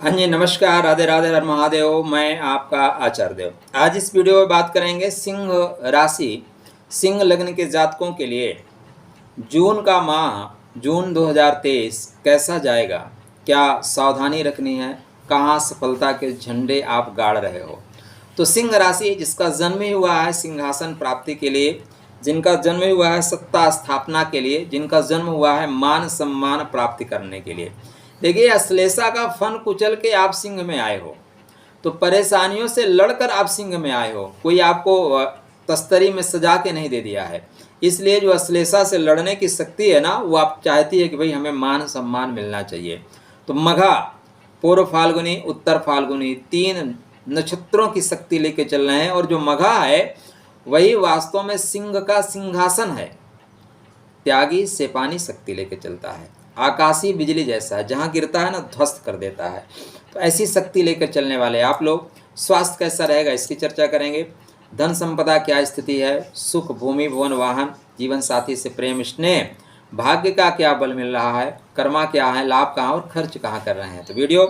हाँ जी, नमस्कार, राधे राधे, हर महादेव। मैं आपका आचार्य देव। आज इस वीडियो में बात करेंगे सिंह राशि, सिंह लग्न के जातकों के लिए जून का माह, जून 2023 कैसा जाएगा, क्या सावधानी रखनी है, कहाँ सफलता के झंडे आप गाड़ रहे हो। तो सिंह राशि जिसका जन्म ही हुआ है सिंहासन प्राप्ति के लिए, जिनका जन्म हुआ है सत्ता स्थापना के लिए, जिनका जन्म हुआ है मान सम्मान प्राप्ति करने के लिए। देखिए, अश्लेषा का फन कुचल के आप सिंह में आए हो, तो परेशानियों से लड़कर आप सिंह में आए हो। कोई आपको तस्तरी में सजा के नहीं दे दिया है। इसलिए जो अश्लेषा से लड़ने की शक्ति है ना, वो आप चाहती है कि भाई हमें मान सम्मान मिलना चाहिए। तो मघा, पूर्व फाल्गुनी, उत्तर फाल्गुनी, 3 नक्षत्रों की शक्ति लेके चल रहे हैं। और जो मघा है वही वास्तव में सिंह का सिंहासन है। त्यागी सेपानी शक्ति लेके चलता है, आकाशीय बिजली जैसा है, जहाँ गिरता है ना ध्वस्त कर देता है। तो ऐसी शक्ति लेकर चलने वाले आप लोग। स्वास्थ्य कैसा रहेगा इसकी चर्चा करेंगे। धन संपदा क्या स्थिति है, सुख, भूमि, भवन, वाहन, जीवन साथी से प्रेम, स्नेह, भाग्य का क्या बल मिल रहा है, कर्मा क्या है, लाभ कहाँ और खर्च कहाँ कर रहे हैं। तो वीडियो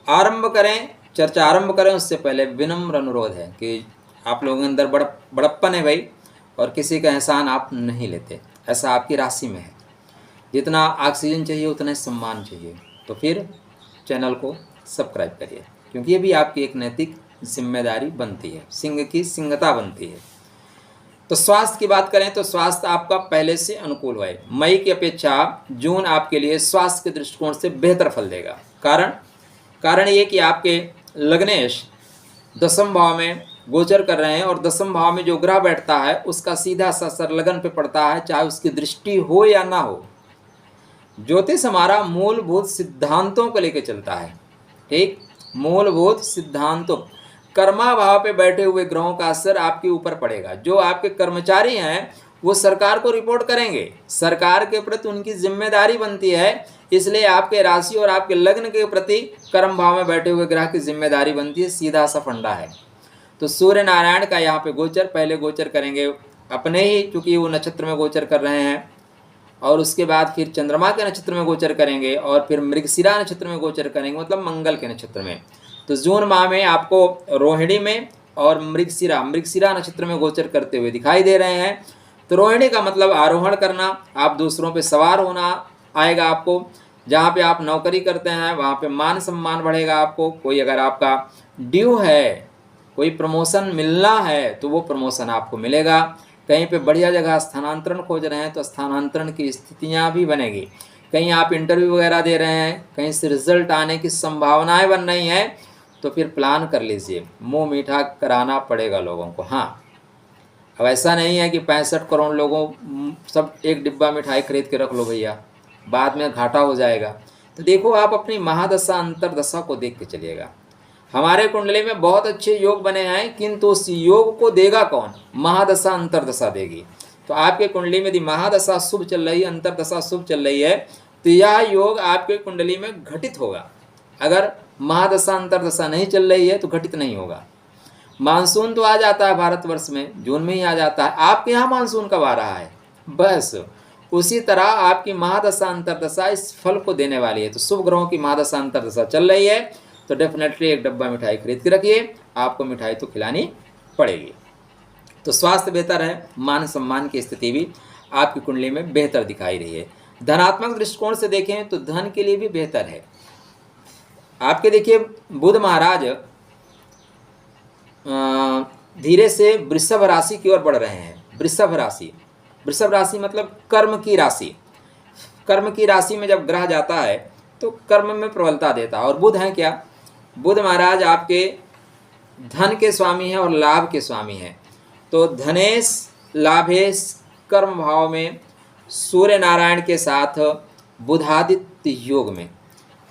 आरंभ करें, चर्चा आरंभ करें उससे पहले विनम्र अनुरोध है कि आप लोगों के अंदर बड़प्पन है भाई, और किसी का एहसान आप नहीं लेते। ऐसा आपकी राशि में है। जितना ऑक्सीजन चाहिए उतना सम्मान चाहिए। तो फिर चैनल को सब्सक्राइब करिए, क्योंकि ये भी आपकी एक नैतिक जिम्मेदारी बनती है, सिंह की सिंहता बनती है। तो स्वास्थ्य की बात करें तो स्वास्थ्य आपका पहले से अनुकूल है। मई की अपेक्षा जून आपके लिए स्वास्थ्य के दृष्टिकोण से बेहतर फल देगा। कारण ये कि आपके लग्नेश दसम भाव में गोचर कर रहे हैं, और दसम भाव में जो ग्रह बैठता है उसका सीधा सा असर लगन पे पड़ता है, चाहे उसकी दृष्टि हो या ना हो। ज्योतिष हमारा मूलभूत सिद्धांतों को लेकर चलता है। ठीक, मूलभूत सिद्धांतों, कर्मा भाव पे बैठे हुए ग्रहों का असर आपके ऊपर पड़ेगा। जो आपके कर्मचारी हैं वो सरकार को रिपोर्ट करेंगे, सरकार के प्रति उनकी जिम्मेदारी बनती है। इसलिए आपके राशि और आपके लग्न के प्रति कर्म भाव में बैठे हुए ग्रह की जिम्मेदारी बनती है। सीधा सा फंडा है। तो सूर्य नारायण का यहाँ पे गोचर, पहले गोचर करेंगे अपने ही, चूंकि वो नक्षत्र में गोचर कर रहे हैं, और उसके बाद फिर चंद्रमा के नक्षत्र में गोचर करेंगे, और फिर मृगशिरा नक्षत्र में गोचर करेंगे, मतलब मंगल के नक्षत्र में। तो जून माह में आपको रोहिणी में और मृगशिरा नक्षत्र में गोचर करते हुए दिखाई दे रहे हैं। तो रोहिणी का मतलब आरोहण करना, आप दूसरों पे सवार होना आएगा आपको। जहाँ पे आप नौकरी करते हैं वहाँ पे मान सम्मान बढ़ेगा आपको। कोई अगर आपका ड्यू है, कोई प्रमोशन मिलना है, तो वो प्रमोशन आपको मिलेगा। कहीं पे बढ़िया जगह स्थानांतरण खोज रहे हैं तो स्थानांतरण की स्थितियां भी बनेगी। कहीं आप इंटरव्यू वगैरह दे रहे हैं, कहीं से रिजल्ट आने की संभावनाएं बन रही हैं, तो फिर प्लान कर लीजिए। मुंह मीठा कराना पड़ेगा लोगों को। हाँ, अब ऐसा नहीं है कि 65 करोड़ लोगों सब एक डिब्बा मिठाई खरीद के रख लो भैया, बाद में घाटा हो जाएगा। तो देखो, आप अपनी महादशा अंतरदशा को देख के चलिएगा। हमारे कुंडली में बहुत अच्छे योग बने हैं, किंतु उस योग को देगा कौन? महादशा अंतरदशा देगी। तो आपके कुंडली में यदि महादशा शुभ चल रही है, अंतरदशा शुभ चल रही है, तो यह योग आपके कुंडली में घटित होगा। अगर महादशा अंतरदशा नहीं चल रही है तो घटित नहीं होगा। मानसून तो आ जाता है भारतवर्ष में, जून में ही आ जाता है। आपके यहाँ मानसून कब आ रहा है? बस उसी तरह आपकी महादशा अंतरदशा इस फल को देने वाली है। तो शुभ ग्रहों की महादशा अंतरदशा चल रही है, तो डेफिनेटली एक डब्बा मिठाई खरीद के रखिए, आपको मिठाई तो खिलानी पड़ेगी। तो स्वास्थ्य बेहतर है, मान सम्मान की स्थिति भी आपकी कुंडली में बेहतर दिखाई रही है। धनात्मक दृष्टिकोण से देखें तो धन के लिए भी बेहतर है। आपके देखिए, बुध महाराज धीरे से वृषभ राशि की ओर बढ़ रहे हैं। वृषभ राशि मतलब कर्म की राशि। कर्म की राशि में जब ग्रह जाता है तो कर्म में प्रबलता देता है। और बुध है क्या? बुध महाराज आपके धन के स्वामी हैं और लाभ के स्वामी हैं। तो धनेश लाभेश कर्म भाव में सूर्य नारायण के साथ बुधादित्य योग में,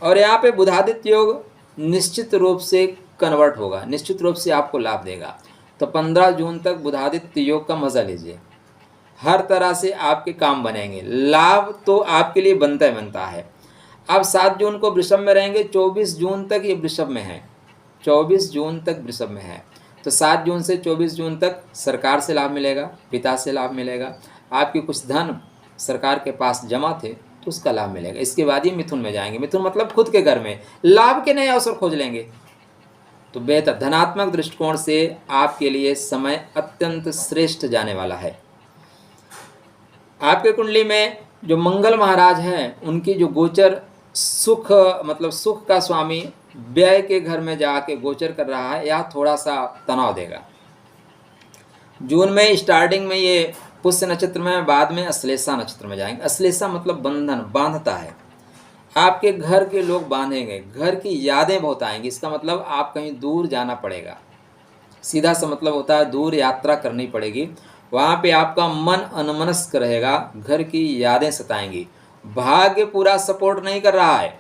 और यहाँ पे बुधादित्य योग निश्चित रूप से कन्वर्ट होगा, निश्चित रूप से आपको लाभ देगा। तो 15 जून तक बुधादित्य योग का मजा लीजिए। हर तरह से आपके काम बनेंगे, लाभ तो आपके लिए बनता है। अब 7 जून को वृषभ में रहेंगे, 24 जून तक ये वृषभ में है, 24 जून तक वृषभ में है। तो 7 जून से 24 जून तक सरकार से लाभ मिलेगा, पिता से लाभ मिलेगा। आपके कुछ धन सरकार के पास जमा थे तो उसका लाभ मिलेगा। इसके बाद ही मिथुन में जाएंगे। मिथुन मतलब खुद के घर में लाभ के नए अवसर खोज लेंगे। तो बेहतर धनात्मक दृष्टिकोण से आपके लिए समय अत्यंत श्रेष्ठ जाने वाला है। आपके कुंडली में जो मंगल महाराज हैं, उनकी जो गोचर सुख मतलब सुख का स्वामी व्यय के घर में जाके गोचर कर रहा है, यह थोड़ा सा तनाव देगा। जून में स्टार्टिंग में ये पुष्य नक्षत्र में, बाद में अश्लेषा नक्षत्र में जाएंगे। अश्लेषा मतलब बंधन, बांधता है। आपके घर के लोग बांधेंगे, घर की यादें बहुत आएंगी। इसका मतलब आप कहीं दूर जाना पड़ेगा। सीधा सा मतलब होता है दूर यात्रा करनी पड़ेगी। वहाँ पे आपका मन अनमनस्क रहेगा, घर की यादें सताएंगी। भाग्य पूरा सपोर्ट नहीं कर रहा है,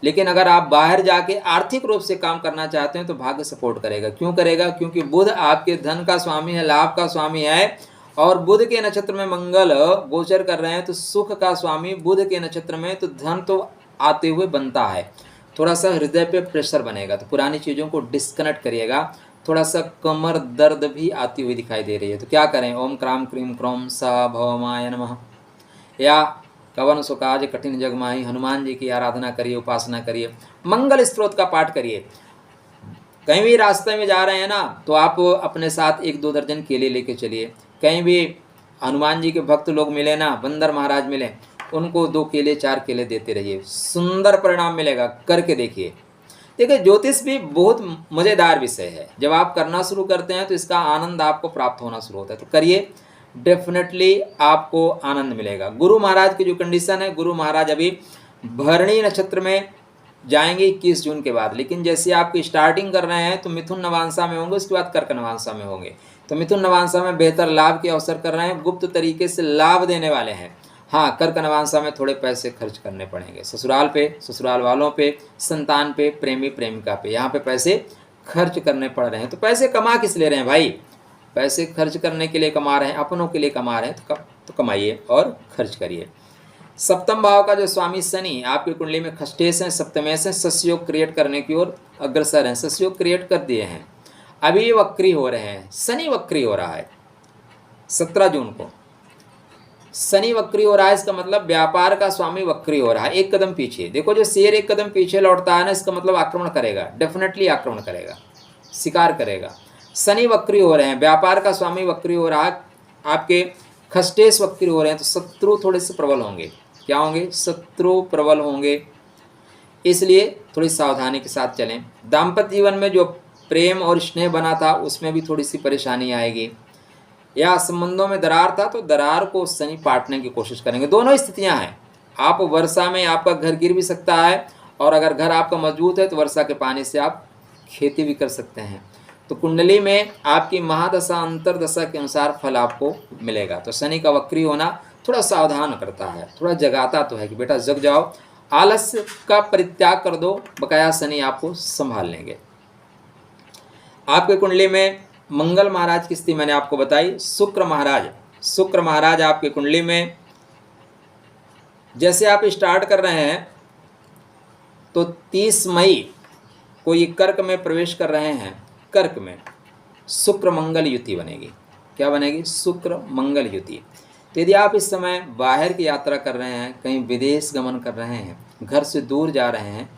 लेकिन अगर आप बाहर जाके आर्थिक रूप से काम करना चाहते हैं तो भाग्य सपोर्ट करेगा। क्यों करेगा? क्योंकि बुध आपके धन का स्वामी है, लाभ का स्वामी है, और बुध के नक्षत्र में मंगल गोचर कर रहे हैं, तो सुख का स्वामी बुध के नक्षत्र में, तो धन तो आते हुए बनता है। थोड़ा सा हृदय पे प्रेशर बनेगा, तो पुरानी चीज़ों को डिस्कनेक्ट करिएगा। थोड़ा सा कमर दर्द भी आती हुई दिखाई दे रही है, तो क्या करें? ओम क्राम क्रीम क्रोम सा भवमाय नमः, या कवन सुकाज कठिन जग माही, हनुमान जी की आराधना करिए, उपासना करिए, मंगल स्त्रोत का पाठ करिए। कहीं भी रास्ते में जा रहे हैं ना, तो आप अपने साथ 1-2 दर्जन केले लेके चलिए। कहीं भी हनुमान जी के भक्त लोग मिले ना, बंदर महाराज मिले, उनको 2 केले 4 केले देते रहिए, सुंदर परिणाम मिलेगा। करके देखिए। देखिए, ज्योतिष भी बहुत मज़ेदार विषय है। जब आप करना शुरू करते हैं तो इसका आनंद आपको प्राप्त होना शुरू होता है। तो करिए, डेफिनेटली आपको आनंद मिलेगा। गुरु महाराज की जो कंडीशन है, गुरु महाराज अभी भरणी नक्षत्र में जाएंगे 21 जून के बाद, लेकिन जैसे आपकी स्टार्टिंग कर रहे हैं तो मिथुन नवांशा में होंगे, उसके बाद कर्क नवांशा में होंगे। तो मिथुन नवांशा में बेहतर लाभ के अवसर कर रहे हैं, गुप्त तरीके से लाभ देने वाले हैं। हाँ, कर्क नवांशा में थोड़े पैसे खर्च करने पड़ेंगे, ससुराल पे, ससुराल वालों पे, संतान पे, प्रेमी प्रेमिका पे, यहाँ पे पैसे खर्च करने पड़ रहे हैं। तो पैसे कमा किस ले रहे हैं भाई? पैसे खर्च करने के लिए कमा रहे हैं, अपनों के लिए कमा रहे हैं, तो कमाइए और खर्च करिए। सप्तम भाव का जो स्वामी शनि आपकी कुंडली में खष्टेश हैं, सप्तमेश हैं, सस्योग क्रिएट करने की ओर अग्रसर हैं। सस्योग क्रिएट कर दिए हैं, अभी ये वक्री हो रहे हैं। शनि वक्री हो रहा है 17 जून को। शनि वक्री हो रहा है, इसका मतलब व्यापार का स्वामी वक्री हो रहा है, एक कदम पीछे। देखो, जो शेर एक कदम पीछे लौटता है ना, इसका मतलब आक्रमण करेगा, डेफिनेटली आक्रमण करेगा, शिकार करेगा। शनि वक्री हो रहे हैं, व्यापार का स्वामी वक्री हो रहा है, आपके खष्टेश वक्री हो रहे हैं, तो शत्रु थोड़े से प्रबल होंगे। क्या होंगे? शत्रु प्रबल होंगे, इसलिए थोड़ी सावधानी के साथ चलें। दाम्पत्य जीवन में जो प्रेम और स्नेह बना था, उसमें भी थोड़ी सी परेशानी आएगी, या संबंधों में दरार था तो दरार को शनि पाटने की कोशिश करेंगे। दोनों स्थितियां हैं। आप वर्षा में आपका घर गिर भी सकता है, और अगर घर आपका मजबूत है तो वर्षा के पानी से आप खेती भी कर सकते हैं। तो कुंडली में आपकी महादशा अंतरदशा के अनुसार फल आपको मिलेगा। तो शनि का वक्री होना थोड़ा सावधान करता है, थोड़ा जगाता तो है कि बेटा जग जाओ, आलस्य का परित्याग कर दो, बकाया शनि आपको संभाल लेंगे। आपके कुंडली में मंगल महाराज की स्थिति मैंने आपको बताई। शुक्र महाराज आपकी कुंडली में जैसे आप स्टार्ट कर रहे हैं तो 30 मई को ये कर्क में प्रवेश कर रहे हैं। कर्क में शुक्र मंगल युति बनेगी। क्या बनेगी? शुक्र मंगल युति। तो यदि आप इस समय बाहर की यात्रा कर रहे हैं, कहीं विदेश गमन कर रहे हैं, घर से दूर जा रहे हैं,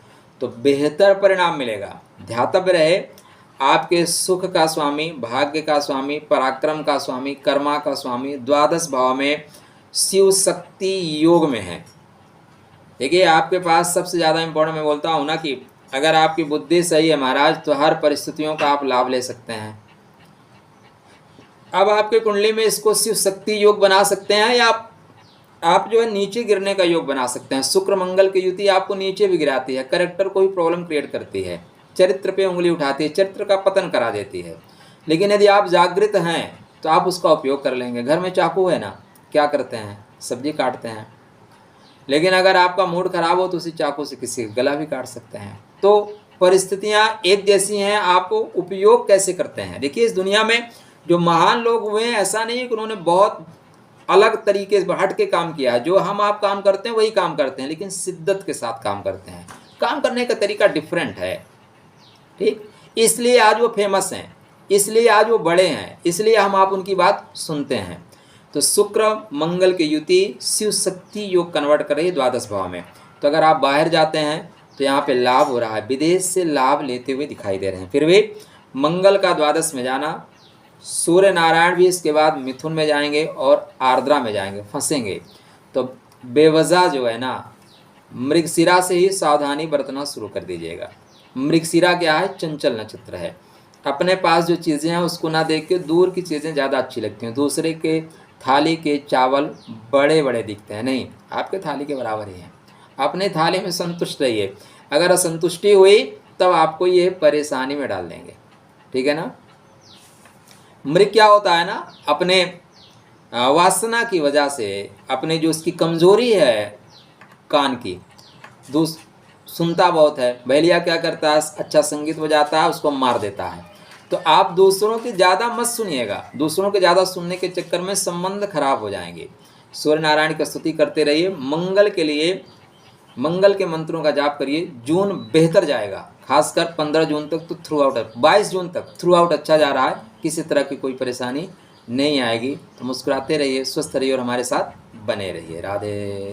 तो बेहतर परिणाम मिलेगा। ध्यातव्य रहे, आपके सुख का स्वामी, भाग्य का स्वामी, पराक्रम का स्वामी, कर्मा का स्वामी द्वादश भाव में शिव शक्ति योग में है। देखिए, आपके पास सबसे ज़्यादा इम्पोर्टेंट मैं बोलता हूँ ना कि अगर आपकी बुद्धि सही है महाराज, तो हर परिस्थितियों का आप लाभ ले सकते हैं। अब आपके कुंडली में इसको शिव शक्ति योग बना सकते हैं, या आप जो है नीचे गिरने का योग बना सकते हैं। शुक्र मंगल की युति आपको नीचे भी गिराती है, कैरेक्टर को भी प्रॉब्लम क्रिएट करती है, चरित्र पे उंगली उठाती है, चरित्र का पतन करा देती है। लेकिन यदि आप जागृत हैं तो आप उसका उपयोग कर लेंगे। घर में चाकू है ना, क्या करते हैं? सब्जी काटते हैं। लेकिन अगर आपका मूड खराब हो तो उसी चाकू से किसी का गला भी काट सकते हैं। तो परिस्थितियां एक जैसी हैं, आप उपयोग कैसे करते हैं। देखिए, इस दुनिया में जो महान लोग हुए हैं, ऐसा नहीं है कि उन्होंने बहुत अलग तरीके से हट के काम किया है। जो हम आप काम करते हैं वही काम करते हैं, लेकिन शिद्दत के साथ काम करते हैं। काम करने का तरीका डिफरेंट है, ठीक। इसलिए आज वो फेमस हैं, इसलिए आज वो बड़े हैं, इसलिए हम आप उनकी बात सुनते हैं। तो शुक्र मंगल की युति शिव शक्ति योग कन्वर्ट कर रही है द्वादश भाव में। तो अगर आप बाहर जाते हैं तो यहाँ पे लाभ हो रहा है, विदेश से लाभ लेते हुए दिखाई दे रहे हैं। फिर भी मंगल का द्वादश में जाना, सूर्य नारायण भी इसके बाद मिथुन में जाएंगे और आर्द्रा में जाएंगे, फंसेंगे। तो बेवजह जो है ना, मृगशिरा से ही सावधानी बरतना शुरू कर दीजिएगा। मृगशिरा क्या है? चंचल नक्षत्र है। अपने पास जो चीज़ें हैं उसको ना देख के दूर की चीज़ें ज़्यादा अच्छी लगती हैं। दूसरे के थाली के चावल बड़े बड़े दिखते हैं, नहीं, आपके थाली के बराबर ही हैं। अपने थाली में संतुष्ट रहिए। अगर असंतुष्टि हुई तब आपको ये परेशानी में डाल देंगे, ठीक है ना। मृग क्या होता है ना, अपने वासना की वजह से, अपने जो उसकी कमजोरी है कान की, सुनता बहुत है। बहेलिया क्या करता है? अच्छा संगीत बजाता है, उसको मार देता है। तो आप दूसरों की ज़्यादा मत सुनिएगा, दूसरों के ज़्यादा सुनने के चक्कर में संबंध खराब हो जाएंगे। सूर्य नारायण की स्तुति करते रहिए। मंगल के लिए मंगल के मंत्रों का जाप करिए। जून बेहतर जाएगा, खासकर 15 जून तक तो थ्रू आउट, 22 जून तक थ्रू आउट अच्छा जा रहा है, किसी तरह की कोई परेशानी नहीं आएगी। तो मुस्कुराते रहिए, स्वस्थ रहिए और हमारे साथ बने रहिए। राधे।